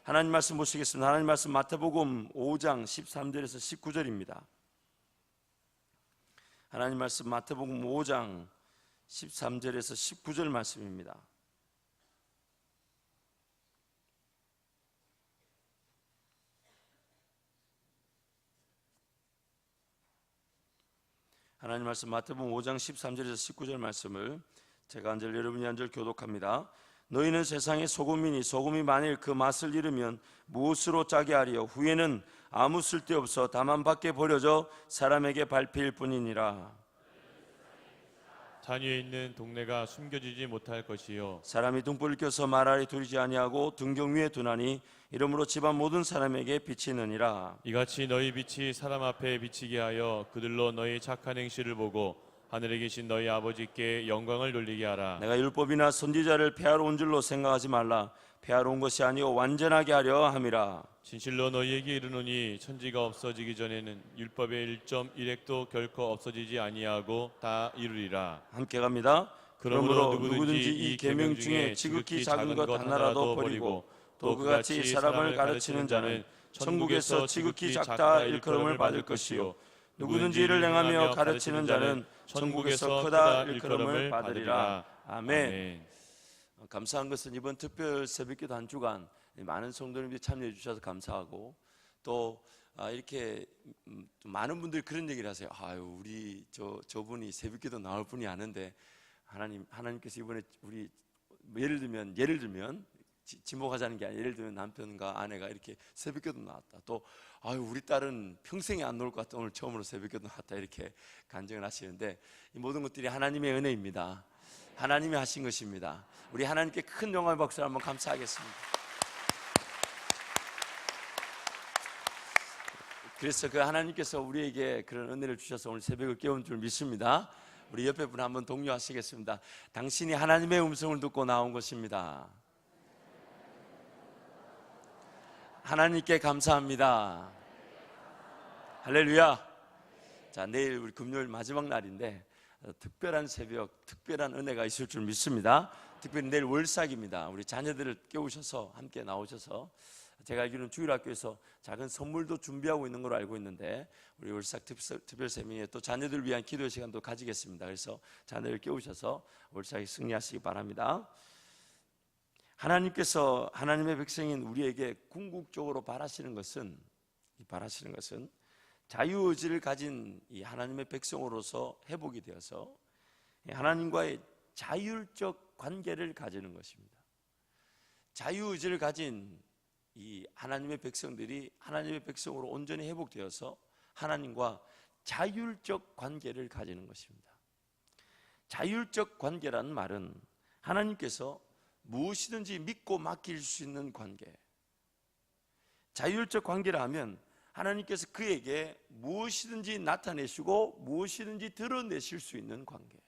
하나님 말씀 보시겠습니다. 하나님 말씀 마태복음 5장 13절에서 19절입니다. 하나님 말씀 마태복음 5장 13절에서 19절 말씀입니다. 하나님 말씀 마태복음 5장 13절에서 19절 말씀을 제가 한 절 여러분이 한 절 교독합니다. 너희는 세상의 소금이니 소금이 만일 그 맛을 잃으면 무엇으로 짜게 하리요? 후에는 아무 쓸데없어 다만 밖에 버려져 사람에게 밟힐 뿐이니라. 산 위에 있는 동네가 숨겨지지 못할 것이요 사람이 등불을 켜서 말 아래 두르지 아니하고 등경 위에 두나니 이러므로 집안 모든 사람에게 비치느니라. 이같이 너희 빛이 사람 앞에 비치게 하여 그들로 너희 착한 행실을 보고 하늘에 계신 너희 아버지께 영광을 돌리게 하라. 내가 율법이나 선지자를 폐하러 온 줄로 생각하지 말라. 폐하러 온 것이 아니요 완전하게 하려 함이라. 진실로 너희에게 이르노니 천지가 없어지기 전에는 율법의 1.1획도 결코 없어지지 아니하고 다 이루리라. 함께 갑니다. 그러므로 누구든지 이 계명 중에 지극히 작은 것 하나라도 버리고 또 그같이 사람을 가르치는 자는 천국에서 지극히 작다 일컬음을 받을 것이요 누구든지 이를 행하며 가르치는 자는 천국에서 크다 일컬음을 받으리라. 아멘. 감사한 것은 이번 특별 새벽기도 한 주간 많은 성도님들이 참여해 주셔서 감사하고 또 이렇게 많은 분들이 그런 얘기를 하세요. 아유 우리 저분이 새벽기도 나올 분이 아는데 하나님께서 이번에 우리 예를 들면 지목하자는 게 아니라 예를 들면 남편과 아내가 이렇게 새벽기도 나왔다. 또 아유 우리 딸은 평생에 안 나올 것 같다. 오늘 처음으로 새벽기도 나왔다. 이렇게 간증을 하시는데 이 모든 것들이 하나님의 은혜입니다. 하나님이 하신 것입니다. 우리 하나님께 큰 영광의 박수를 한번 감사하겠습니다. 그래서 그 하나님께서 우리에게 그런 은혜를 주셔서 오늘 새벽을 깨운 줄 믿습니다. 우리 옆에 분 한번 독려하시겠습니다. 당신이 하나님의 음성을 듣고 나온 것입니다. 하나님께 감사합니다. 할렐루야. 자, 내일 우리 금요일 마지막 날인데 특별한 새벽, 특별한 은혜가 있을 줄 믿습니다. 특별히 내일 월삭입니다. 우리 자녀들을 깨우셔서 함께 나오셔서 제가 알기로는 주일학교에서 작은 선물도 준비하고 있는 걸로 알고 있는데 우리 월삭 특별 세미나에 또 자녀들을 위한 기도 시간도 가지겠습니다. 그래서 자녀를 깨우셔서 월삭에 승리하시기 바랍니다. 하나님께서 하나님의 백성인 우리에게 궁극적으로 바라시는 것은 자유의지를 가진 이 하나님의 백성으로서 회복이 되어서 하나님과의 자율적 관계를 가지는 것입니다. 자유의지를 가진 이 하나님의 백성들이 하나님의 백성으로 온전히 회복되어서 하나님과 자율적 관계를 가지는 것입니다. 자율적 관계라는 말은 하나님께서 무엇이든지 믿고 맡길 수 있는 관계. 자율적 관계라 하면 하나님께서 그에게 무엇이든지 나타내시고 무엇이든지 드러내실 수 있는 관계.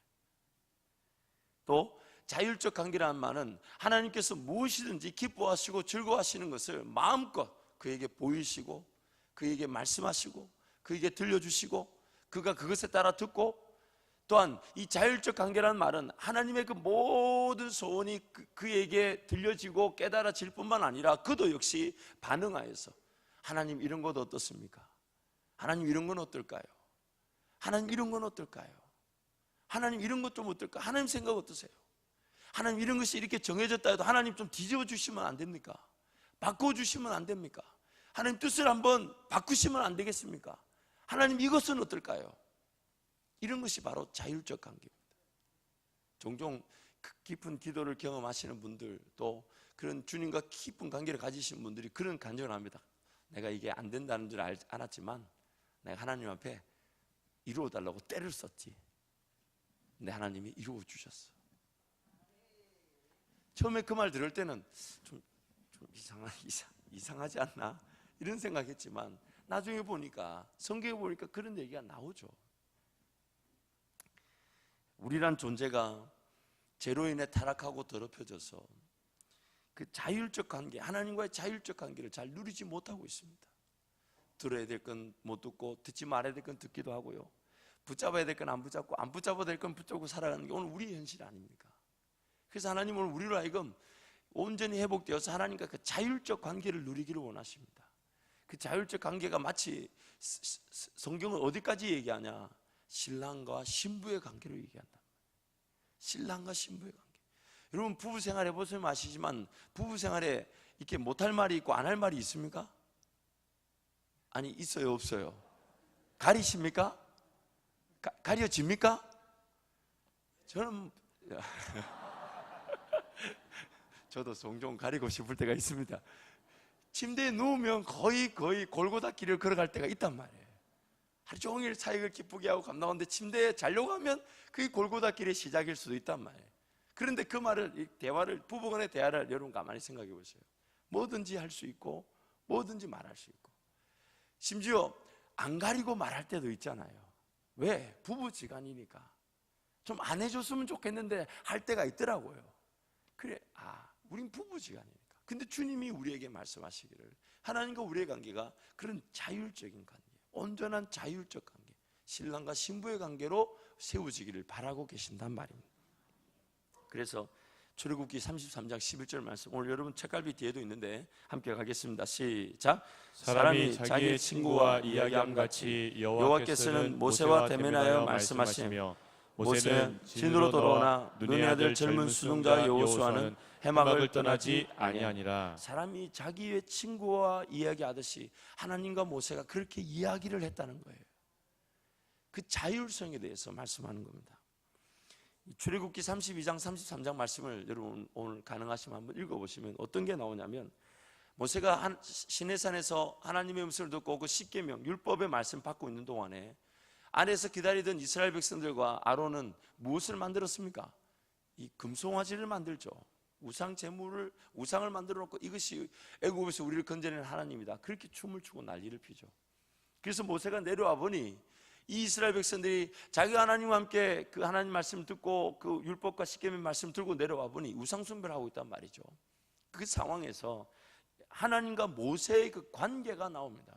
또 자율적 관계라는 말은 하나님께서 무엇이든지 기뻐하시고 즐거워하시는 것을 마음껏 그에게 보이시고 그에게 말씀하시고 그에게 들려주시고 그가 그것에 따라 듣고 또한 이 자율적 관계라는 말은 하나님의 그 모든 소원이 그에게 들려지고 깨달아질 뿐만 아니라 그도 역시 반응하여서 하나님 이런 것 어떻습니까? 하나님 이런 건 어떨까요? 하나님 이런 건 어떨까요? 하나님 이런 것 좀 어떨까? 하나님 생각 어떠세요? 하나님 이런 것이 이렇게 정해졌다 해도 하나님 좀 뒤집어 주시면 안 됩니까? 바꿔 주시면 안 됩니까? 하나님 뜻을 한번 바꾸시면 안 되겠습니까? 하나님 이것은 어떨까요? 이런 것이 바로 자율적 관계입니다. 종종 깊은 기도를 경험하시는 분들 또 그런 주님과 깊은 관계를 가지신 분들이 그런 간증을 합니다. 내가 이게 안 된다는 줄 알았지만 내가 하나님 앞에 이루어 달라고 때를 썼지. 근데 하나님이 이루어 주셨어. 처음에 그 말 들을 때는 좀 이상하지 않나 이런 생각했지만 나중에 보니까 성경에 보니까 그런 얘기가 나오죠. 우리란 존재가 죄로 인해 타락하고 더럽혀져서 그 자율적 관계, 하나님과의 자율적 관계를 잘 누리지 못하고 있습니다. 들어야 될 건 못 듣고 듣지 말아야 될 건 듣기도 하고요. 붙잡아야 될 건 안 붙잡고 안 붙잡아야 될 건 붙잡고 살아가는 게 오늘 우리의 현실 아닙니까? 그래서 하나님 오늘 우리로 하여금 온전히 회복되어서 하나님과 그 자율적 관계를 누리기를 원하십니다. 그 자율적 관계가 마치 성경은 어디까지 얘기하냐? 신랑과 신부의 관계로 얘기한다. 신랑과 신부의 관계. 여러분 부부 생활 해보시면 아시지만 부부 생활에 이렇게 못할 말이 있고 안 할 말이 있습니까? 아니 있어요 없어요? 가리십니까? 가려집니까? 저는 저도 종종 가리고 싶을 때가 있습니다. 침대에 누우면 거의 골고다길을 걸어갈 때가 있단 말이에요. 하루 종일 사역을 기쁘게 하고 감당하는데 침대에 자려고 하면 그게 골고다길의 시작일 수도 있단 말이에요. 그런데 그 말을, 이 대화를, 부부간의 대화를 여러분 가만히 생각해 보세요. 뭐든지 할 수 있고 뭐든지 말할 수 있고 심지어 안 가리고 말할 때도 있잖아요. 왜? 부부지간이니까 좀 안 해줬으면 좋겠는데 할 때가 있더라고요. 그래, 우린 부부지간이니까. 근데 주님이 우리에게 말씀하시기를 하나님과 우리의 관계가 그런 자율적인 관계, 온전한 자율적 관계, 신랑과 신부의 관계로 세워지기를 바라고 계신단 말입니다. 그래서 출애굽기 33장 11절 말씀, 오늘 여러분 책갈피 뒤에도 있는데 함께 가겠습니다. 시작. 사람이 자기의 친구와 이야기함 같이 여호와께서는 모세와 대면하여 말씀하시며 모세는 진으로 돌아오나 눈의 아들 젊은 수능자 여호수아는 해막을 떠나지 아니하니라. 사람이 자기의 친구와 이야기하듯이 하나님과 모세가 그렇게 이야기를 했다는 거예요. 그 자율성에 대해서 말씀하는 겁니다. 출애굽기 32장 33장 말씀을 여러분 오늘 가능하시면 한번 읽어보시면 어떤 게 나오냐면, 모세가 시내산에서 하나님의 음성을 듣고 그 십계명 율법의 말씀 받고 있는 동안에 안에서 기다리던 이스라엘 백성들과 아론은 무엇을 만들었습니까? 이 금송아지를 만들죠. 우상을 만들어 놓고 이것이 애굽에서 우리를 건져낸 하나님이다, 그렇게 춤을 추고 난리를 피죠. 그래서 모세가 내려와 보니 이 이스라엘 백성들이 자기 하나님과 함께 그 하나님 말씀을 듣고 그 율법과 십계명 말씀을 들고 내려와 보니 우상 숭배를 하고 있단 말이죠. 그 상황에서 하나님과 모세의 그 관계가 나옵니다.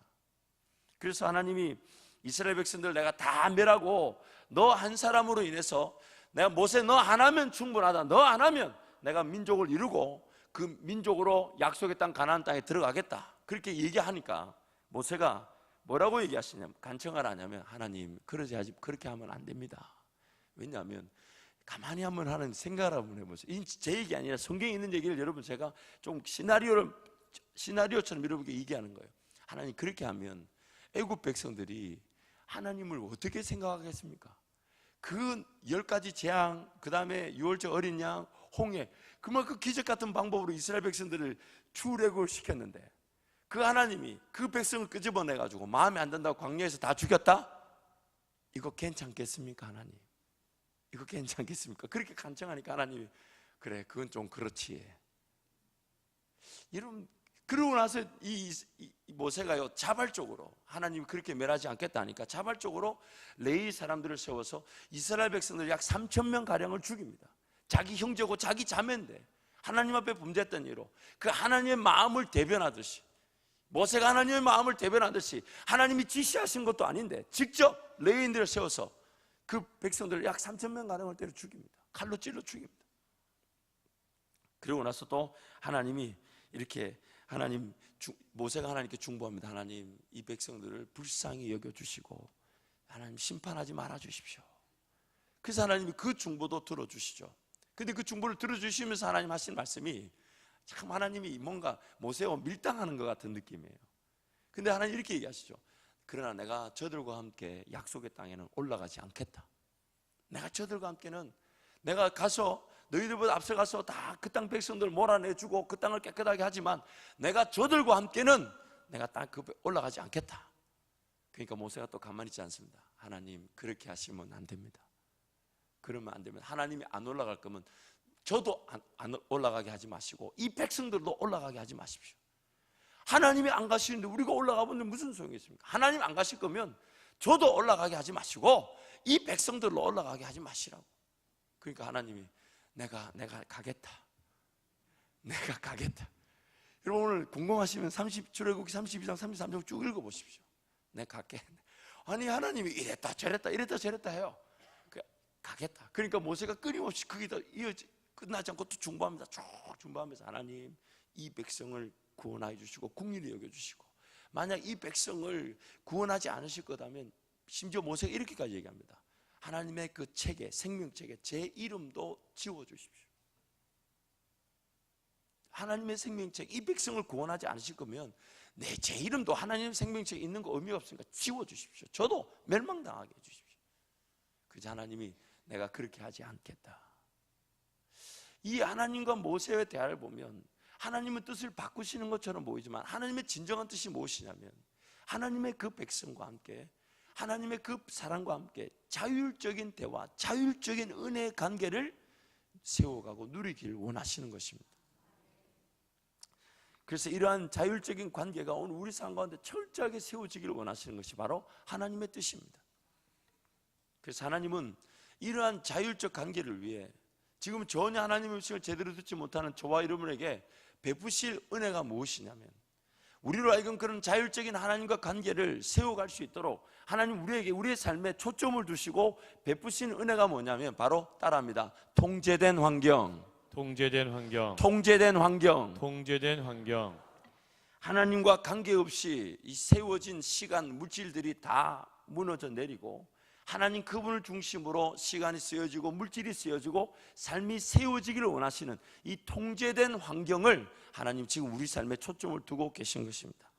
그래서 하나님이 이스라엘 백성들 내가 다 멸하고 너 한 사람으로 인해서 내가 모세 너 하나면 충분하다, 너 하나면 내가 민족을 이루고 그 민족으로 약속의 땅 가나안 땅에 들어가겠다, 그렇게 얘기하니까 모세가 뭐라고 얘기하시냐면, 간청을 하냐면, 하나님 그렇게 하면 안 됩니다. 왜냐하면 가만히 한번 하는 생각을 한번 해보세요. 이 제 얘기 아니라 성경에 있는 얘기를 여러분 제가 좀 시나리오처럼 여러분께 얘기하는 거예요. 하나님 그렇게 하면 애굽 백성들이 하나님을 어떻게 생각하겠습니까? 그 10가지 재앙, 그 다음에 6월절 어린 양, 홍해, 그만큼 기적 같은 방법으로 이스라엘 백성들을 출애굽을 시켰는데 그 하나님이 그 백성을 끄집어내가지고 마음에 안 든다고 광야에서 다 죽였다? 이거 괜찮겠습니까? 하나님 이거 괜찮겠습니까? 그렇게 간청하니까 하나님이 그래 그건 좀 그렇지. 여러분 그러고 나서 이 모세가요 자발적으로 하나님이 그렇게 멸하지 않겠다니까 자발적으로 레위 사람들을 세워서 이스라엘 백성들 약 3,000명 가량을 죽입니다. 자기 형제고 자기 자매인데 하나님 앞에 범죄했던 이유로 그 하나님의 마음을 대변하듯이, 모세가 하나님의 마음을 대변하듯이 하나님이 지시하신 것도 아닌데 직접 레위인들을 세워서 그 백성들을 약 3,000명 가량을 때려 죽입니다. 칼로 찔러 죽입니다. 그러고 나서 또 하나님이 이렇게 모세가 하나님께 중보합니다. 하나님 이 백성들을 불쌍히 여겨주시고 하나님 심판하지 말아 주십시오. 그래서 하나님이 그 중보도 들어주시죠. 근데 그 중보를 들어주시면서 하나님 하신 말씀이 참 하나님이 뭔가 모세와 밀당하는 것 같은 느낌이에요. 근데 하나님 이렇게 얘기하시죠. 그러나 내가 저들과 함께 약속의 땅에는 올라가지 않겠다. 내가 저들과 함께는 내가 가서 너희들보다 앞서가서 다 그 땅 백성들 몰아내주고 그 땅을 깨끗하게 하지만 내가 저들과 함께는 내가 땅 그 올라가지 않겠다. 그러니까 모세가 또 가만히 있지 않습니다. 하나님 그렇게 하시면 안 됩니다. 그러면 안 됩니다. 하나님이 안 올라갈 거면 저도 안 올라가게 하지 마시고 이 백성들도 올라가게 하지 마십시오. 하나님이 안 가시는데 우리가 올라가 보면 무슨 소용이 있습니까? 하나님 안 가실 거면 저도 올라가게 하지 마시고 이 백성들로 올라가게 하지 마시라고. 그러니까 하나님이 내가 가겠다. 내가 가겠다. 여러분 오늘 궁금하시면 출애굽기 32장 33장 쭉 읽어보십시오. 내가 갈게. 아니 하나님이 이랬다 저랬다 해요. 가겠다. 그러니까 모세가 끊임없이 거기다 끝나지 않고 또 중보합니다. 쭉 중보하면서 하나님 이 백성을 구원하여 주시고 긍휼히 여겨주시고, 만약 이 백성을 구원하지 않으실 거다면 심지어 모세가 이렇게까지 얘기합니다. 하나님의 그 책에, 생명책에 제 이름도 지워주십시오. 하나님의 생명책, 이 백성을 구원하지 않으실 거면 제 이름도 하나님의 생명책에 있는 거 의미가 없으니까 지워주십시오. 저도 멸망당하게 해주십시오. 그저 하나님이 내가 그렇게 하지 않겠다. 이 하나님과 모세의 대화를 보면 하나님은 뜻을 바꾸시는 것처럼 보이지만 하나님의 진정한 뜻이 무엇이냐면 하나님의 그 백성과 함께, 하나님의 그 사랑과 함께 자율적인 대화, 자율적인 은혜의 관계를 세워가고 누리기를 원하시는 것입니다. 그래서 이러한 자율적인 관계가 오늘 우리 삶 가운데 철저하게 세워지기를 원하시는 것이 바로 하나님의 뜻입니다. 그래서 하나님은 이러한 자율적 관계를 위해 지금 전혀 하나님의 음식을 제대로 듣지 못하는 저와 여러분에게 베푸실 은혜가 무엇이냐면, 우리로 하여금 그런 자율적인 하나님과 관계를 세워갈 수 있도록 하나님 우리에게, 우리의 삶에 초점을 두시고 베푸신 은혜가 뭐냐면 바로 따라합니다. 통제된 환경. 통제된 환경. 통제된 환경. 통제된 환경. 하나님과 관계없이 이 세워진 시간, 물질들이 다 무너져 내리고 하나님 그분을 중심으로 시간이 쓰여지고 물질이 쓰여지고 삶이 세워지기를 원하시는 이 통제된 환경을 하나님 지금 우리 삶에 초점을 두고 계신 것입니다.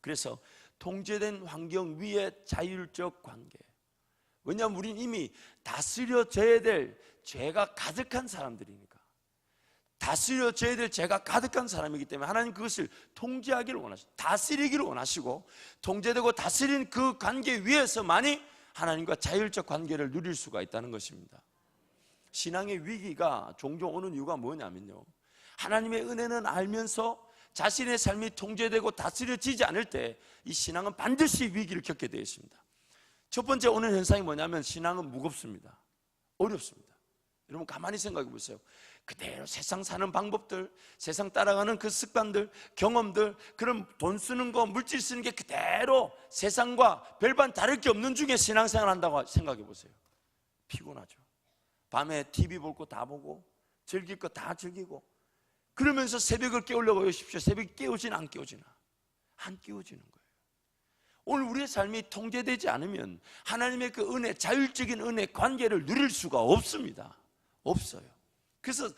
그래서 통제된 환경 위에 자율적 관계. 왜냐하면 우리는 이미 다스려져야 될 죄가 가득한 사람들이니까, 다스려져야 될 죄가 가득한 사람이기 때문에 하나님 그것을 통제하기를 원하시고 다스리기를 원하시고, 통제되고 다스린 그 관계 위에서만이 하나님과 자율적 관계를 누릴 수가 있다는 것입니다. 신앙의 위기가 종종 오는 이유가 뭐냐면요, 하나님의 은혜는 알면서 자신의 삶이 통제되고 다스려지지 않을 때 이 신앙은 반드시 위기를 겪게 되어 있습니다. 첫 번째 오는 현상이 뭐냐면 신앙은 무겁습니다. 어렵습니다. 여러분 가만히 생각해 보세요. 그대로 세상 사는 방법들, 세상 따라가는 그 습관들, 경험들, 그런 돈 쓰는 거, 물질 쓰는 게 그대로 세상과 별반 다를 게 없는 중에 신앙생활 한다고 생각해 보세요. 피곤하죠. 밤에 TV 볼 거 다 보고 즐길 거 다 즐기고 그러면서 새벽을 깨우려고 하십시오. 새벽에 깨우지나 안 깨우지나? 안 깨우지는 거예요. 오늘 우리의 삶이 통제되지 않으면 하나님의 그 은혜, 자율적인 은혜 관계를 누릴 수가 없습니다. 없어요. 그래서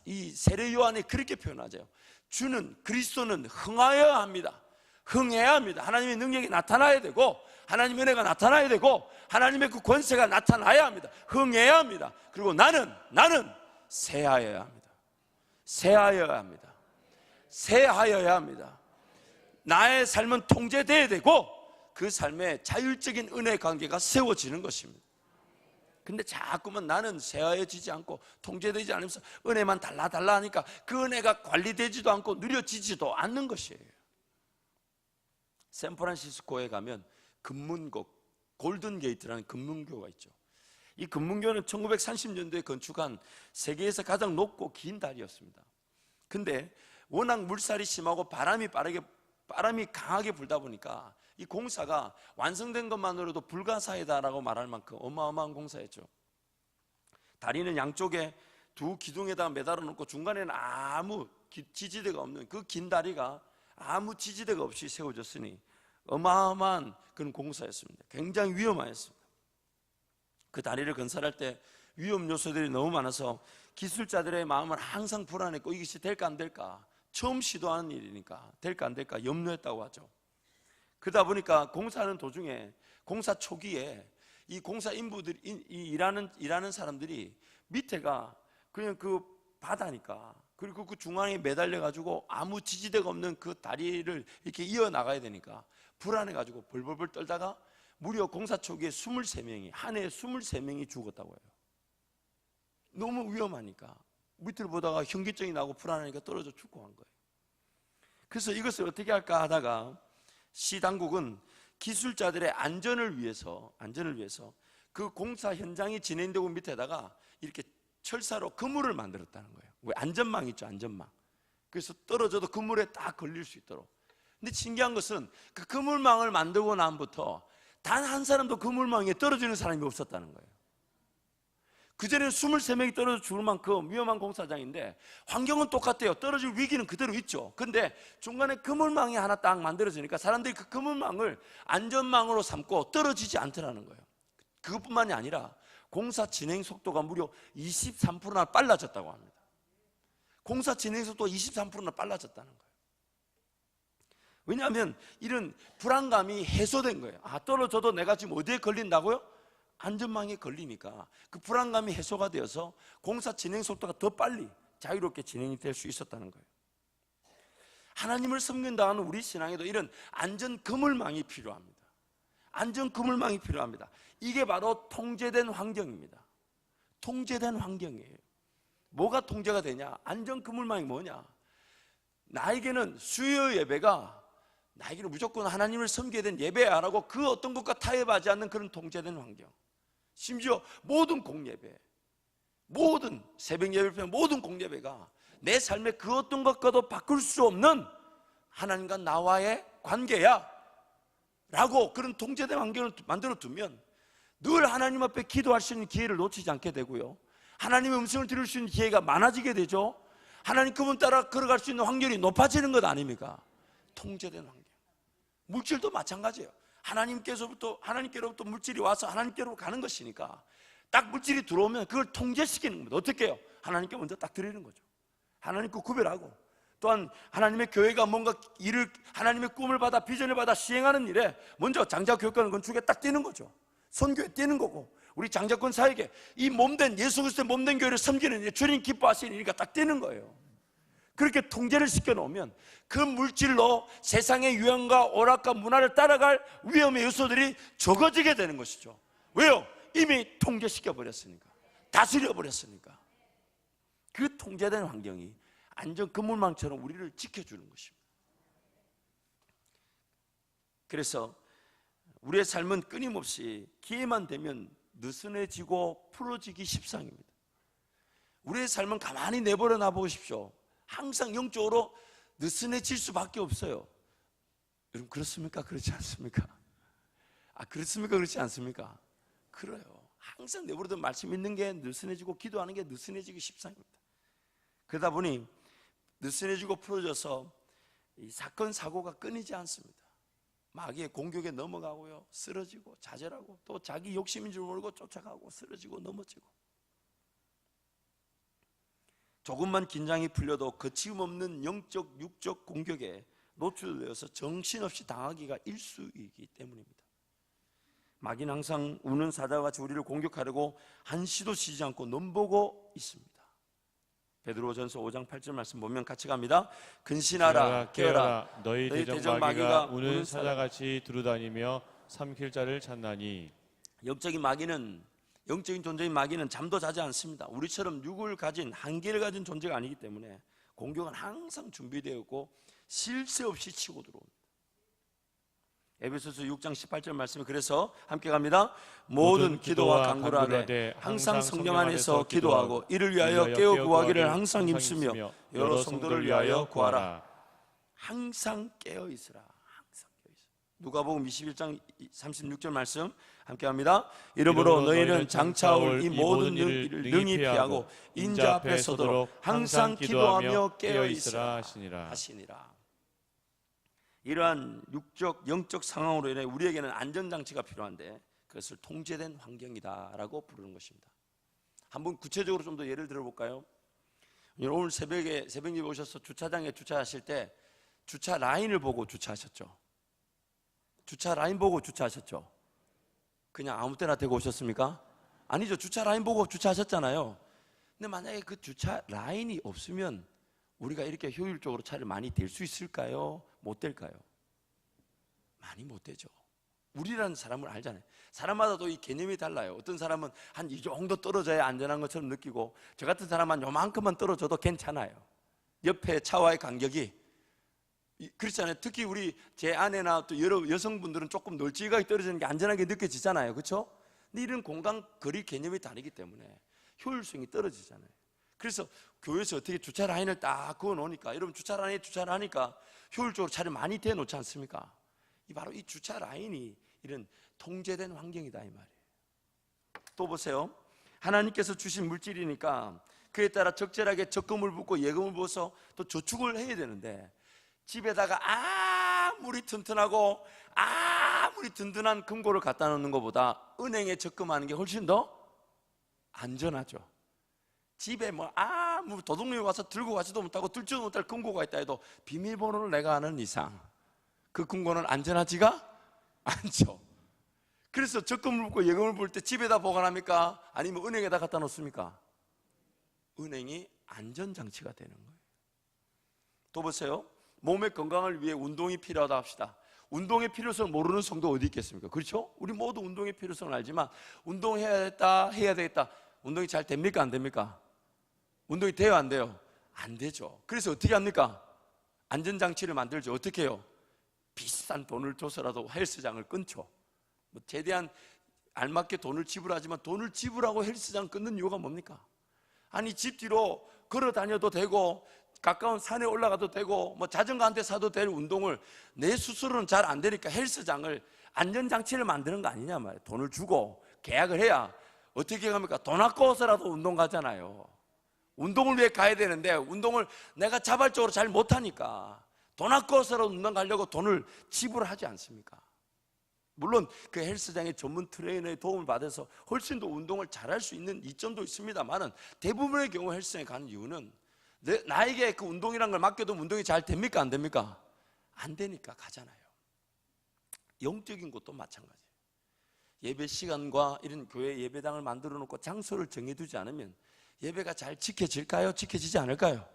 이 세례 요한이 그렇게 표현하죠. 주는, 그리스도는 흥하여야 합니다. 흥해야 합니다. 하나님의 능력이 나타나야 되고 하나님의 은혜가 나타나야 되고 하나님의 그 권세가 나타나야 합니다. 흥해야 합니다. 그리고 나는 새하여야 합니다. 새하여야 합니다. 새하여야 합니다. 나의 삶은 통제돼야 되고 그 삶에 자율적인 은혜 관계가 세워지는 것입니다. 근데 자꾸만 나는 새하여지지 않고 통제되지 않으면서 은혜만 달라 하니까 그 은혜가 관리되지도 않고 누려지지도 않는 것이에요. 샌프란시스코에 가면 금문고, 골든게이트라는 금문교가 있죠. 이 금문교는 1930년도에 건축한 세계에서 가장 높고 긴 다리였습니다. 근데 워낙 물살이 심하고 바람이 강하게 불다 보니까 이 공사가 완성된 것만으로도 불가사의다라고 말할 만큼 어마어마한 공사였죠. 다리는 양쪽에 두 기둥에다 매달아 놓고 중간에는 아무 지지대가 없는 그 긴 다리가 아무 지지대가 없이 세워졌으니 어마어마한 그런 공사였습니다. 굉장히 위험하였습니다. 그 다리를 건설할 때 위험 요소들이 너무 많아서 기술자들의 마음은 항상 불안했고 이것이 될까 안 될까, 처음 시도하는 일이니까 될까 안 될까 염려했다고 하죠. 그러다 보니까 공사하는 도중에, 공사 초기에 이 공사 인부들이 일하는 사람들이 밑에가 그냥 그 바다니까, 그리고 그 중앙에 매달려 가지고 아무 지지대가 없는 그 다리를 이렇게 이어 나가야 되니까 불안해 가지고 벌벌벌 떨다가 무려 공사 초기에 23명이, 한 해에 23명이 죽었다고 해요. 너무 위험하니까 밑을 보다가 현기증이 나고 불안하니까 떨어져 죽고 한 거예요. 그래서 이것을 어떻게 할까 하다가 시 당국은 기술자들의 안전을 위해서 그 공사 현장이 진행되고 밑에다가 이렇게 철사로 그물을 만들었다는 거예요. 왜? 안전망 있죠, 안전망. 그래서 떨어져도 그물에 딱 걸릴 수 있도록. 근데 신기한 것은 그 그물망을 만들고 난부터 단 한 사람도 그물망에 떨어지는 사람이 없었다는 거예요. 그전에는 23명이 떨어져 죽을 만큼 위험한 공사장인데 환경은 똑같아요. 떨어질 위기는 그대로 있죠. 근데 중간에 그물망이 하나 딱 만들어지니까 사람들이 그 그물망을 안전망으로 삼고 떨어지지 않더라는 거예요. 그것뿐만이 아니라 공사 진행 속도가 무려 23%나 빨라졌다고 합니다. 공사 진행 속도가 23%나 빨라졌다는 거예요. 왜냐하면 이런 불안감이 해소된 거예요. 아, 떨어져도 내가 지금 어디에 걸린다고요? 안전망에 걸리니까 그 불안감이 해소가 되어서 공사 진행 속도가 더 빨리 자유롭게 진행이 될 수 있었다는 거예요. 하나님을 섬긴다는 우리 신앙에도 이런 안전 그물망이 필요합니다. 안전 그물망이 필요합니다. 이게 바로 통제된 환경입니다. 통제된 환경이에요. 뭐가 통제가 되냐? 안전 그물망이 뭐냐? 나에게는 수요 예배가 나에게는 무조건 하나님을 섬겨야 되는 예배야 라고 그 어떤 것과 타협하지 않는 그런 통제된 환경. 심지어 모든 공예배, 모든 새벽 예배, 모든 공예배가 내 삶의 그 어떤 것과도 바꿀 수 없는 하나님과 나와의 관계야 라고 그런 통제된 환경을 만들어 두면 늘 하나님 앞에 기도할 수 있는 기회를 놓치지 않게 되고요, 하나님의 음성을 들을 수 있는 기회가 많아지게 되죠. 하나님 그분 따라 걸어갈 수 있는 확률이 높아지는 것 아닙니까? 통제된 환경. 물질도 마찬가지예요. 하나님께로부터 물질이 와서 하나님께로 가는 것이니까 딱 물질이 들어오면 그걸 통제시키는 겁니다. 어떻게 해요? 하나님께 먼저 딱 드리는 거죠. 하나님께 구별하고, 또한 하나님의 교회가 뭔가 일을, 하나님의 꿈을 받아 비전을 받아 시행하는 일에 먼저 장자교육관 건축에 딱 뛰는 거죠. 선교에 뛰는 거고, 우리 장자권 사에게 이 몸된 예수 그리스도의 몸된 교회를 섬기는 일, 주님 기뻐하시는 일이니까 딱 뛰는 거예요. 그렇게 통제를 시켜놓으면 그 물질로 세상의 유행과 오락과 문화를 따라갈 위험의 요소들이 적어지게 되는 것이죠. 왜요? 이미 통제시켜 버렸으니까, 다스려 버렸으니까. 그 통제된 환경이 안전 그물망처럼 우리를 지켜주는 것입니다. 그래서 우리의 삶은 끊임없이 기회만 되면 느슨해지고 풀어지기 십상입니다. 우리의 삶은 가만히 내버려 놔보십시오. 항상 영적으로 느슨해질 수밖에 없어요. 여러분 그렇습니까? 그렇지 않습니까? 그렇습니까? 그렇지 않습니까? 그래요. 항상 내버려둔 말씀 있는 게 느슨해지고 기도하는 게 느슨해지기 십상입니다. 그러다 보니 느슨해지고 풀어져서 이 사건 사고가 끊이지 않습니다. 마귀의 공격에 넘어가고요, 쓰러지고 좌절하고, 또 자기 욕심인 줄 모르고 쫓아가고 쓰러지고 넘어지고, 조금만 긴장이 풀려도 거침없는 영적 육적 공격에 노출되어서 정신없이 당하기가 일쑤이기 때문입니다. 마귀는 항상 우는 사자와 같이 우리를 공격하려고 한시도 쉬지 않고 넘보고 있습니다. 베드로전서 5장 8절 말씀 보면 같이 갑니다. 근신하라 깨어라, 너희 대적 마귀가 우는 사자같이 두루다니며 삼킬 자를 찾나니. 영적인 존재인 마귀는 잠도 자지 않습니다. 우리처럼 육을 가진, 한계를 가진 존재가 아니기 때문에 공격은 항상 준비되어 있고 쉴 새 없이 치고 들어옵니다. 에베소서 6장 18절 말씀에 그래서 함께 갑니다. 모든 기도와 간구를 하되 항상 성령 안에서 기도하고 이를 위하여 깨어 구하기를 항상 힘쓰며 여러 성도를 위하여 구하라. 항상 깨어 있으라. 항상 깨어 있으라. 누가복음 21장 36절 말씀 함께 합니다. 이러므로 너희는 장차 올 이 모든 일을 능히 피하고 인자 앞에 서도록 항상 기도하며 깨어 있으라 하시니라. 이러한 육적, 영적 상황으로 인해 우리에게는 안전장치가 필요한데 그것을 통제된 환경이다라고 부르는 것입니다. 한번 구체적으로 좀 더 예를 들어볼까요? 오늘 새벽 예배 오셔서 주차장에 주차하실 때 주차 라인을 보고 주차하셨죠? 주차 라인 보고 주차하셨죠? 그냥 아무 때나 대고 오셨습니까? 아니죠. 주차 라인 보고 주차하셨잖아요. 근데 만약에 그 주차 라인이 없으면 우리가 이렇게 효율적으로 차를 많이 댈 수 있을까요? 못 될까요? 많이 못 되죠. 우리라는 사람을 알잖아요. 사람마다 또 이 개념이 달라요. 어떤 사람은 한 이 정도 떨어져야 안전한 것처럼 느끼고, 저 같은 사람은 요만큼만 떨어져도 괜찮아요. 옆에 차와의 간격이 그렇잖아요. 특히 우리 제 아내나 또 여러 여성분들은 조금 널찍하게 떨어지는 게 안전하게 느껴지잖아요. 그렇죠? 근데 이런 공간 거리 개념이 다르기 때문에 효율성이 떨어지잖아요. 그래서 교회에서 어떻게 주차 라인을 딱 그어 놓으니까, 여러분 주차 라인에 주차를 하니까 효율적으로 차를 많이 대 놓지 않습니까? 바로 이 주차 라인이 이런 통제된 환경이다 이 말이에요. 또 보세요. 하나님께서 주신 물질이니까 그에 따라 적절하게 적금을 붓고 예금을 부어서 또 저축을 해야 되는데, 집에다가 아무리 튼튼하고 아무리 든든한 금고를 갖다 놓는 것보다 은행에 적금하는 게 훨씬 더 안전하죠. 집에 뭐 아무 도둑놈이 와서 들고 가지도 못하고 들지도 못할 금고가 있다 해도 비밀번호를 내가 아는 이상 그 금고는 안전하지가 않죠. 그래서 적금을 붓고 예금을 부을 때 집에다 보관합니까? 아니면 은행에다 갖다 놓습니까? 은행이 안전장치가 되는 거예요. 또 보세요. 몸의 건강을 위해 운동이 필요하다 합시다. 운동의 필요성을 모르는 성도 어디 있겠습니까? 그렇죠? 우리 모두 운동의 필요성을 알지만 운동해야겠다, 해야 되겠다. 운동이 잘 됩니까? 안 됩니까? 운동이 돼요? 안 돼요? 안 되죠. 그래서 어떻게 합니까? 안전장치를 만들죠. 어떻게 해요? 비싼 돈을 줘서라도 헬스장을 끊죠. 뭐 최대한 알맞게 돈을 지불하지만 돈을 지불하고 헬스장 끊는 이유가 뭡니까? 아니 집 뒤로 걸어 다녀도 되고 가까운 산에 올라가도 되고 뭐 자전거 한 대 사도 될 운동을 내 스스로는 잘 안 되니까 헬스장을 안전장치를 만드는 거 아니냐 말이에요. 돈을 주고 계약을 해야 어떻게 합니까? 돈 아까워서라도 운동 가잖아요. 운동을 위해 가야 되는데 운동을 내가 자발적으로 잘 못하니까 돈 아까워서라도 운동 가려고 돈을 지불하지 않습니까? 물론 그 헬스장의 전문 트레이너의 도움을 받아서 훨씬 더 운동을 잘할 수 있는 이점도 있습니다만은 대부분의 경우 헬스장에 가는 이유는 나에게 그 운동이란 걸 맡겨두면 운동이 잘 됩니까? 안 됩니까? 안 되니까 가잖아요. 영적인 것도 마찬가지예요. 예배 시간과 이런 교회 예배당을 만들어 놓고 장소를 정해두지 않으면 예배가 잘 지켜질까요? 지켜지지 않을까요?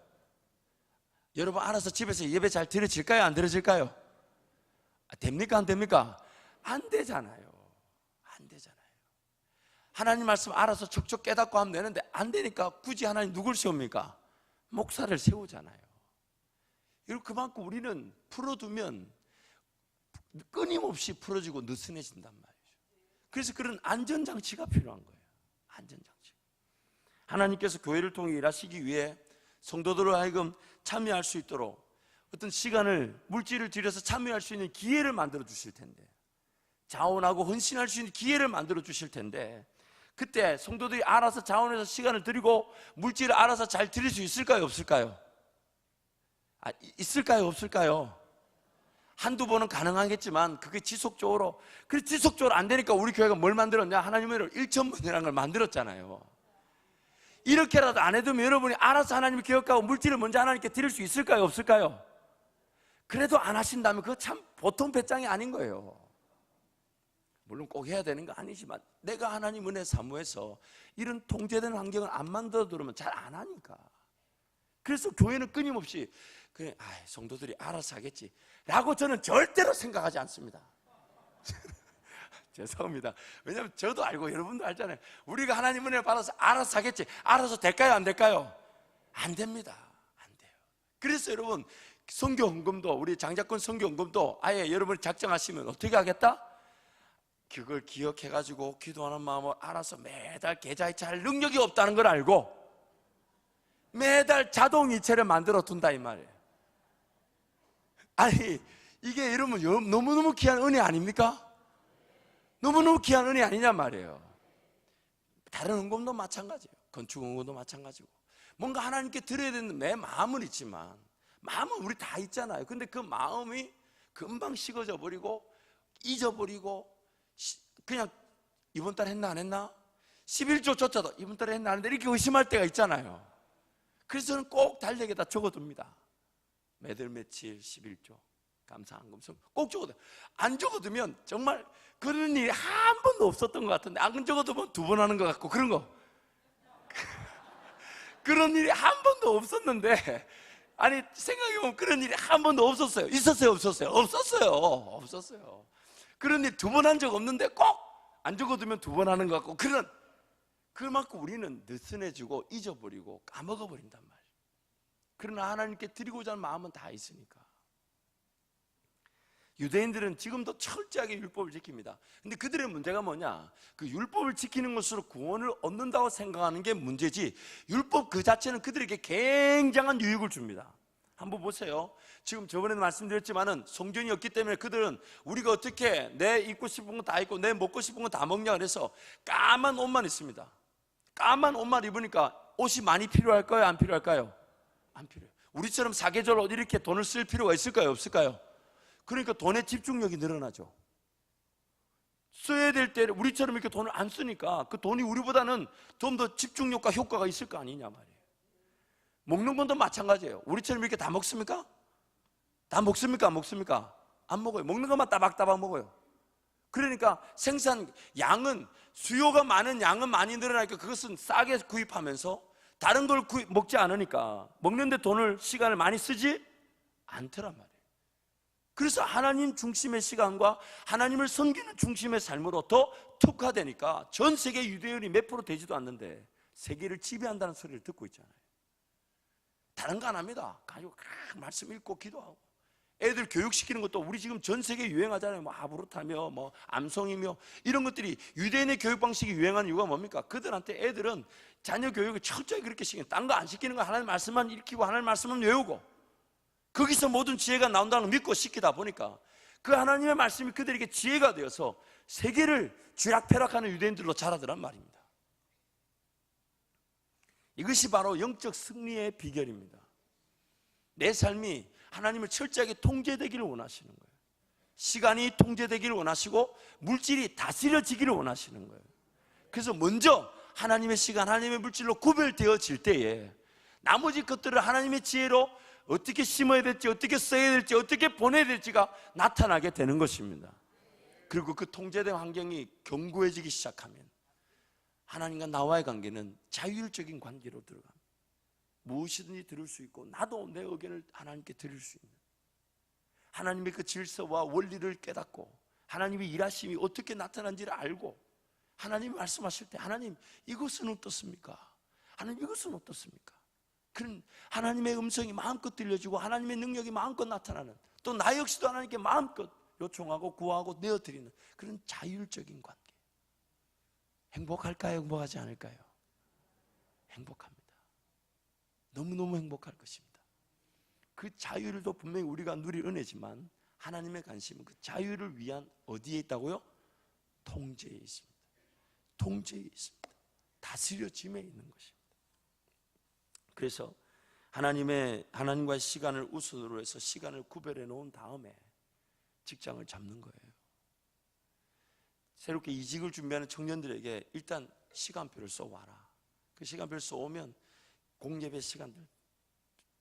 여러분 알아서 집에서 예배 잘 드려질까요? 안 드려질까요? 됩니까? 안 됩니까? 안 되잖아요. 안 되잖아요. 하나님 말씀 알아서 척척 깨닫고 하면 되는데 안 되니까 굳이 하나님 누굴 세웁니까? 목사를 세우잖아요. 이렇게 그만큼 우리는 풀어두면 끊임없이 풀어지고 느슨해진단 말이죠. 그래서 그런 안전장치가 필요한 거예요. 안전장치. 하나님께서 교회를 통해 일하시기 위해 성도들을 하여금 참여할 수 있도록 어떤 시간을 물질을 들여서 참여할 수 있는 기회를 만들어 주실 텐데, 자원하고 헌신할 수 있는 기회를 만들어 주실 텐데, 그때 성도들이 알아서 자원해서 시간을 드리고 물질을 알아서 잘 드릴 수 있을까요? 없을까요? 있을까요? 없을까요? 한두 번은 가능하겠지만 그게 지속적으로, 그래서 지속적으로 안 되니까 우리 교회가 뭘 만들었냐? 하나님의 1,000번이라는 걸 만들었잖아요. 이렇게라도 안 해두면 여러분이 알아서 하나님을 기억하고 물질을 먼저 하나님께 드릴 수 있을까요? 없을까요? 그래도 안 하신다면 그거 참 보통 배짱이 아닌 거예요. 물론 꼭 해야 되는 거 아니지만 내가 하나님 은혜 사모해서 이런 통제된 환경을 안 만들어 두면 잘 안 하니까. 그래서 교회는 끊임없이 그냥 성도들이 알아서 하겠지 라고 저는 절대로 생각하지 않습니다. 죄송합니다. 왜냐하면 저도 알고 여러분도 알잖아요. 우리가 하나님 은혜를 받아서 알아서 하겠지, 알아서 될까요? 안 될까요? 안 됩니다. 안 돼요. 그래서 여러분 선교 헌금도, 우리 장자권 선교 헌금도 아예 여러분이 작정하시면 어떻게 하겠다? 그걸 기억해가지고 기도하는 마음을 알아서 매달 계좌에 찰 능력이 없다는 걸 알고 매달 자동이체를 만들어 둔다 이 말이에요. 아니 이게 여러분 너무너무 귀한 은혜 아닙니까? 너무너무 귀한 은혜 아니냐 말이에요. 다른 헌금도 마찬가지예요. 건축 헌금도 마찬가지고 뭔가 하나님께 드려야 되는 내 마음은 있지만, 마음은 우리 다 있잖아요. 근데 그 마음이 금방 식어져 버리고 잊어버리고 그냥 이번 달 했나 안 했나? 11조조차도 이번 달에 했나 안 했나? 이렇게 의심할 때가 있잖아요. 그래서 저는 꼭 달력에다 적어둡니다. 매달 며칠 11조 감사한금 꼭 적어둬요. 안 적어두면 정말 그런 일이 한 번도 없었던 것 같은데, 안 적어두면 2번 하는 것 같고 그런 거 그런 일이 한 번도 없었는데, 아니 생각해보면 그런 일이 한 번도 없었어요. 있었어요? 없었어요? 없었어요. 그런 일 2번 한 적 없는데 꼭 안 적어두면 2번 하는 것 같고, 그만큼 우리는 느슨해지고 잊어버리고 까먹어버린단 말이에요. 그러나 하나님께 드리고자 하는 마음은 다 있으니까. 유대인들은 지금도 철저하게 율법을 지킵니다. 근데 그들의 문제가 뭐냐? 그 율법을 지키는 것으로 구원을 얻는다고 생각하는 게 문제지, 율법 그 자체는 그들에게 굉장한 유익을 줍니다. 한번 보세요. 지금 저번에도 말씀드렸지만은 성전이 없기 때문에 그들은 우리가 어떻게 내 입고 싶은 거 다 입고 내 먹고 싶은 거 다 먹냐 그래서 까만 옷만 있습니다. 까만 옷만 입으니까 옷이 많이 필요할까요? 안 필요할까요? 안 필요해요. 우리처럼 사계절 옷 이렇게 돈을 쓸 필요가 있을까요? 없을까요? 그러니까 돈의 집중력이 늘어나죠. 써야 될 때 우리처럼 이렇게 돈을 안 쓰니까 그 돈이 우리보다는 좀 더 집중력과 효과가 있을 거 아니냐 말이에요. 먹는 건도 마찬가지예요. 우리처럼 이렇게 다 먹습니까? 다 먹습니까? 안 먹습니까? 안 먹어요. 먹는 것만 따박따박 먹어요. 그러니까 양은 수요가 많은 양은 많이 늘어나니까 그것은 싸게 구입하면서 다른 걸 먹지 않으니까 먹는데 시간을 많이 쓰지 않더란 말이에요. 그래서 하나님 중심의 시간과 하나님을 섬기는 중심의 삶으로 더 특화되니까 전 세계 유대인이 몇 프로 되지도 않는데 세계를 지배한다는 소리를 듣고 있잖아요. 다른 거 안 합니다. 가지고 말씀 읽고 기도하고 애들 교육시키는 것도 우리 지금 전 세계 유행하잖아요. 뭐 하브루타며 뭐 암송이며 이런 것들이 유대인의 교육 방식이 유행하는 이유가 뭡니까? 그들한테 애들은 자녀 교육을 철저히 그렇게 시키는, 딴 거 안 시키는 거 하나님 말씀만 읽히고 하나님 말씀만 외우고 거기서 모든 지혜가 나온다는 걸 믿고 시키다 보니까 그 하나님의 말씀이 그들에게 지혜가 되어서 세계를 쥐락펴락하는 유대인들로 자라더란 말입니다. 이것이 바로 영적 승리의 비결입니다. 내 삶이 하나님을 철저하게 통제되기를 원하시는 거예요. 시간이 통제되기를 원하시고 물질이 다스려지기를 원하시는 거예요. 그래서 먼저 하나님의 시간, 하나님의 물질로 구별되어질 때에 나머지 것들을 하나님의 지혜로 어떻게 심어야 될지, 어떻게 써야 될지, 어떻게 보내야 될지가 나타나게 되는 것입니다. 그리고 그 통제된 환경이 견고해지기 시작하면 하나님과 나와의 관계는 자율적인 관계로 들어갑니다. 무엇이든지 들을 수 있고 나도 내 의견을 하나님께 드릴 수 있는, 하나님의 그 질서와 원리를 깨닫고 하나님의 일하심이 어떻게 나타난지를 알고 하나님이 말씀하실 때 하나님 이것은 어떻습니까? 하나님 이것은 어떻습니까? 그런 하나님의 음성이 마음껏 들려지고 하나님의 능력이 마음껏 나타나는, 또 나 역시도 하나님께 마음껏 요청하고 구하고 내어드리는 그런 자율적인 관계. 행복할까요? 행복하지 않을까요? 행복합니다. 너무너무 행복할 것입니다. 그 자유도 분명히 우리가 누릴 은혜지만 하나님의 관심은 그 자유를 위한 어디에 있다고요? 통제에 있습니다. 통제에 있습니다. 다스려짐에 있는 것입니다. 그래서 하나님과의 시간을 우선으로 해서 시간을 구별해 놓은 다음에 직장을 잡는 거예요. 새롭게 이직을 준비하는 청년들에게 일단 시간표를 써와라. 그 시간표를 써오면 공예배 시간들,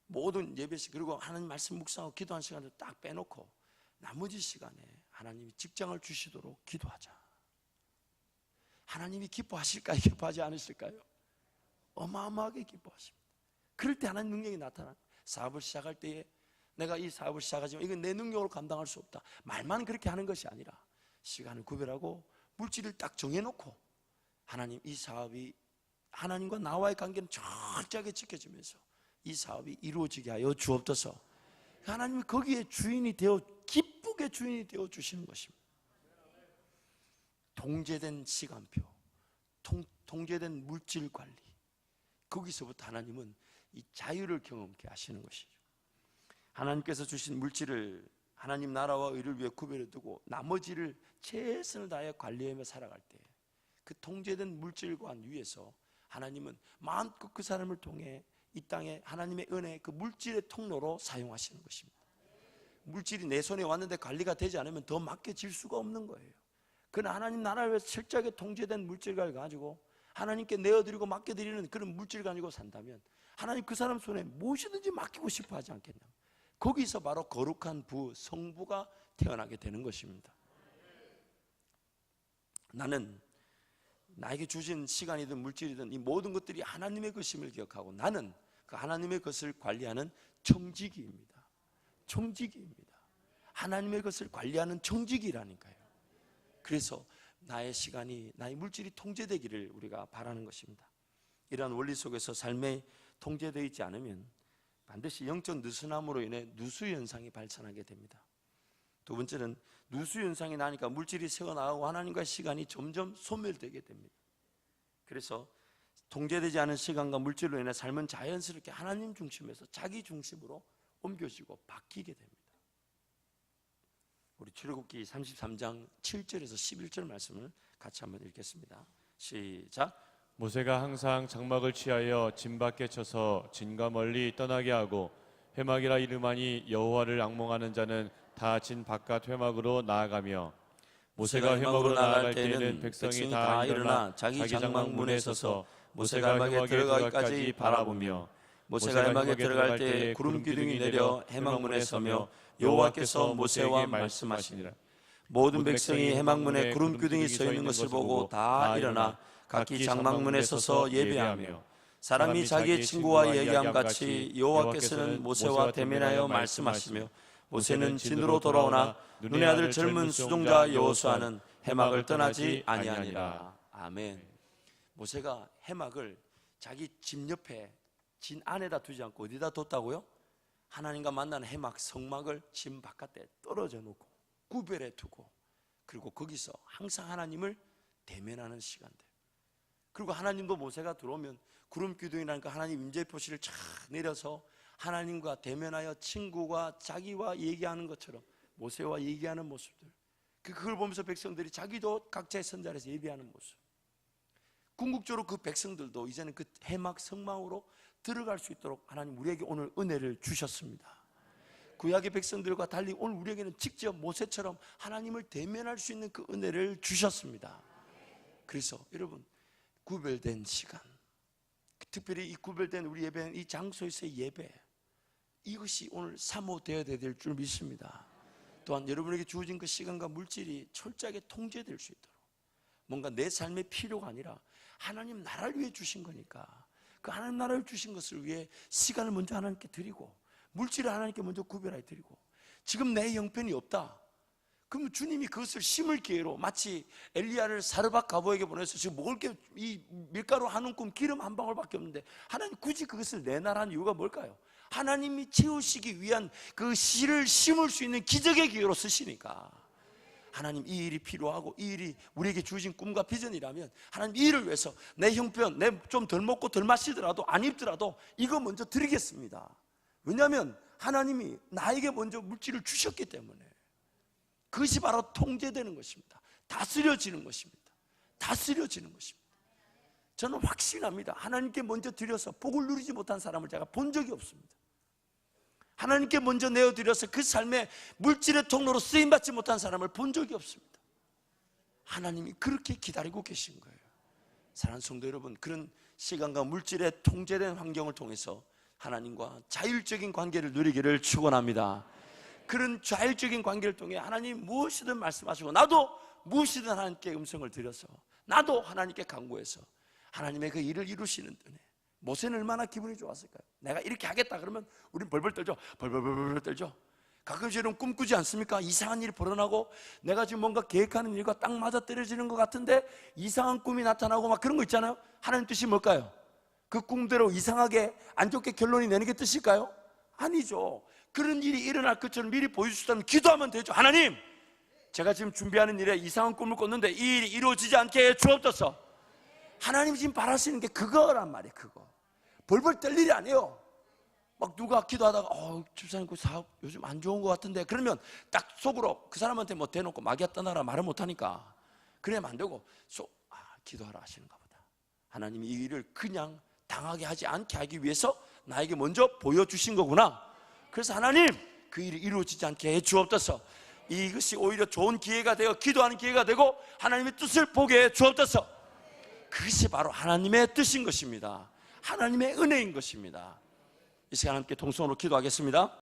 모든 예배 시간, 그리고 하나님 말씀 묵상하고 기도하는 시간을 딱 빼놓고 나머지 시간에 하나님이 직장을 주시도록 기도하자. 하나님이 기뻐하실까요? 기뻐하지 않으실까요? 어마어마하게 기뻐하십니다. 그럴 때 하나님 능력이 나타나요. 사업을 시작할 때에 내가 이 사업을 시작하지만 이건 내 능력으로 감당할 수 없다. 말만 그렇게 하는 것이 아니라 시간을 구별하고 물질을 딱 정해놓고 하나님 이 사업이 하나님과 나와의 관계는 철저하게 지켜지면서 이 사업이 이루어지게 하여 주옵소서. 하나님이 거기에 주인이 되어 기쁘게 주인이 되어 주시는 것입니다. 통제된 시간표, 통제된 물질 관리, 거기서부터 하나님은 이 자유를 경험케 하시는 것이죠. 하나님께서 주신 물질을 하나님 나라와 의를 위해 구별해 두고 나머지를 최선을 다해 관리하며 살아갈 때 그 통제된 물질관 위에서 하나님은 마음껏 그 사람을 통해 이 땅에 하나님의 은혜, 그 물질의 통로로 사용하시는 것입니다. 물질이 내 손에 왔는데 관리가 되지 않으면 더 맡겨질 수가 없는 거예요. 그러나 하나님 나라를 위해서 철저하게 통제된 물질을 가지고 하나님께 내어드리고 맡겨드리는 그런 물질 가지고 산다면 하나님 그 사람 손에 무엇이든지 맡기고 싶어 하지 않겠냐. 거기서 바로 거룩한 성부가 태어나게 되는 것입니다. 나는 나에게 주신 시간이든 물질이든 이 모든 것들이 하나님의 것임을 기억하고 나는 그 하나님의 것을 관리하는 청지기입니다. 청지기입니다. 하나님의 것을 관리하는 청지기라니까요. 그래서 나의 시간이, 나의 물질이 통제되기를 우리가 바라는 것입니다. 이러한 원리 속에서 삶에 통제되어 있지 않으면 반드시 영적 느슨함으로 인해 누수현상이 발생하게 됩니다. 두 번째는 누수현상이 나니까 물질이 새어나가고 하나님과의 시간이 점점 소멸되게 됩니다. 그래서 통제되지 않은 시간과 물질로 인해 삶은 자연스럽게 하나님 중심에서 자기 중심으로 옮겨지고 바뀌게 됩니다. 우리 출애굽기 33장 7절에서 11절 말씀을 같이 한번 읽겠습니다. 시작. 모세가 항상 장막을 취하여 진 밖에 쳐서 진과 멀리 떠나게 하고 회막이라 이름하니 여호와를 앙몽하는 자는 다 진 바깥 회막으로 나아가며 모세가 회막으로 나아갈 때에는 백성이 다 일어나 자기 장막 문에 서서 모세가 회막에 들어가기까지 바라보며 모세가 회막에 들어갈 때에 구름 기둥이 내려 회막문에 서며 여호와께서 모세에게 말씀하시니라. 모든 백성이 해막문에 구름 기둥이 서 있는 것을 보고 다 일어나 각기 장막문에 서서 예배하며 사람이 자기의 친구와 얘기함 같이 여호와께서는 모세와 대면하여 말씀하시며 모세는 진으로 돌아오나 눈의 아들 젊은 수종자 여호수아는 해막을 떠나지 아니하니라. 아멘. 모세가 해막을 자기 집 옆에 진 안에다 두지 않고 어디다 뒀다고요? 하나님과 만나는 해막 성막을 진 바깥에 떨어져 놓고 구별해 두고 그리고 거기서 항상 하나님을 대면하는 시간들. 그리고 하나님도 모세가 들어오면 구름 기둥이라니까 하나님 임재 표시를 쫙 내려서 하나님과 대면하여 친구가 자기와 얘기하는 것처럼 모세와 얘기하는 모습들. 그걸 보면서 백성들이 자기도 각자의 선자리에서 예배하는 모습. 궁극적으로 그 백성들도 이제는 그 해막 성막으로 들어갈 수 있도록 하나님 우리에게 오늘 은혜를 주셨습니다. 구약의 백성들과 달리 오늘 우리에게는 직접 모세처럼 하나님을 대면할 수 있는 그 은혜를 주셨습니다. 그래서 여러분 구별된 시간, 특별히 이 구별된 우리 예배는 이 장소에서의 예배, 이것이 오늘 사모되어야 될 줄 믿습니다. 또한 여러분에게 주어진 그 시간과 물질이 철저하게 통제될 수 있도록 뭔가 내 삶의 필요가 아니라 하나님 나라를 위해 주신 거니까 그 하나님 나라를 주신 것을 위해 시간을 먼저 하나님께 드리고 물질을 하나님께 먼저 구별하여 드리고 지금 내 형편이 없다. 그러면 주님이 그것을 심을 기회로 마치 엘리야를 사르밧 가보에게 보내서 지금 먹을 게 이 밀가루 한 움큼 기름 한 방울밖에 없는데 하나님 굳이 그것을 내놔라는 이유가 뭘까요? 하나님이 채우시기 위한 그 씨를 심을 수 있는 기적의 기회로 쓰시니까 하나님 이 일이 필요하고 이 일이 우리에게 주어진 꿈과 비전이라면 하나님 이 일을 위해서 내 형편 내 좀 덜 먹고 덜 마시더라도 안 입더라도 이거 먼저 드리겠습니다. 왜냐하면 하나님이 나에게 먼저 물질을 주셨기 때문에 그것이 바로 통제되는 것입니다. 다스려지는 것입니다. 다스려지는 것입니다. 저는 확신합니다. 하나님께 먼저 드려서 복을 누리지 못한 사람을 제가 본 적이 없습니다. 하나님께 먼저 내어드려서 그 삶에 물질의 통로로 쓰임받지 못한 사람을 본 적이 없습니다. 하나님이 그렇게 기다리고 계신 거예요. 사랑하는 성도 여러분, 그런 시간과 물질의 통제된 환경을 통해서 하나님과 자율적인 관계를 누리기를 축원합니다. 그런 자율적인 관계를 통해 하나님 무엇이든 말씀하시고 나도 무엇이든 하나님께 음성을 드려서 나도 하나님께 간구해서 하나님의 그 일을 이루시는 은혜. 모세는 얼마나 기분이 좋았을까요? 내가 이렇게 하겠다 그러면 우린 벌벌 떨죠. 벌벌 떨죠. 가끔씩 여러분 꿈꾸지 않습니까? 이상한 일이 벌어나고 내가 지금 뭔가 계획하는 일과 딱 맞아떨어지는 것 같은데 이상한 꿈이 나타나고 막 그런 거 있잖아요. 하나님 뜻이 뭘까요? 그 꿈대로 이상하게 안 좋게 결론이 내는 게 뜻일까요? 아니죠. 그런 일이 일어날 것처럼 미리 보여주셨다면 기도하면 되죠. 하나님, 제가 지금 준비하는 일에 이상한 꿈을 꿨는데 이 일이 이루어지지 않게 해 주옵소서. 하나님 지금 바라시는 게 그거란 말이에요. 그거 벌벌 떨 일이 아니에요. 막 누가 기도하다가 집사님 그 사업 요즘 안 좋은 것 같은데 그러면 딱 속으로 그 사람한테 뭐 대놓고 마귀야 떠나라 말을 못하니까 그래면 안 되고 기도하라 하시는가 보다. 하나님이 이 일을 그냥 당하게 하지 않게 하기 위해서 나에게 먼저 보여주신 거구나. 그래서 하나님 그 일이 이루어지지 않게 해 주옵소서. 이것이 오히려 좋은 기회가 되어 기도하는 기회가 되고 하나님의 뜻을 보게 해 주옵소서. 그것이 바로 하나님의 뜻인 것입니다. 하나님의 은혜인 것입니다. 이 시간 함께 통성으로 기도하겠습니다.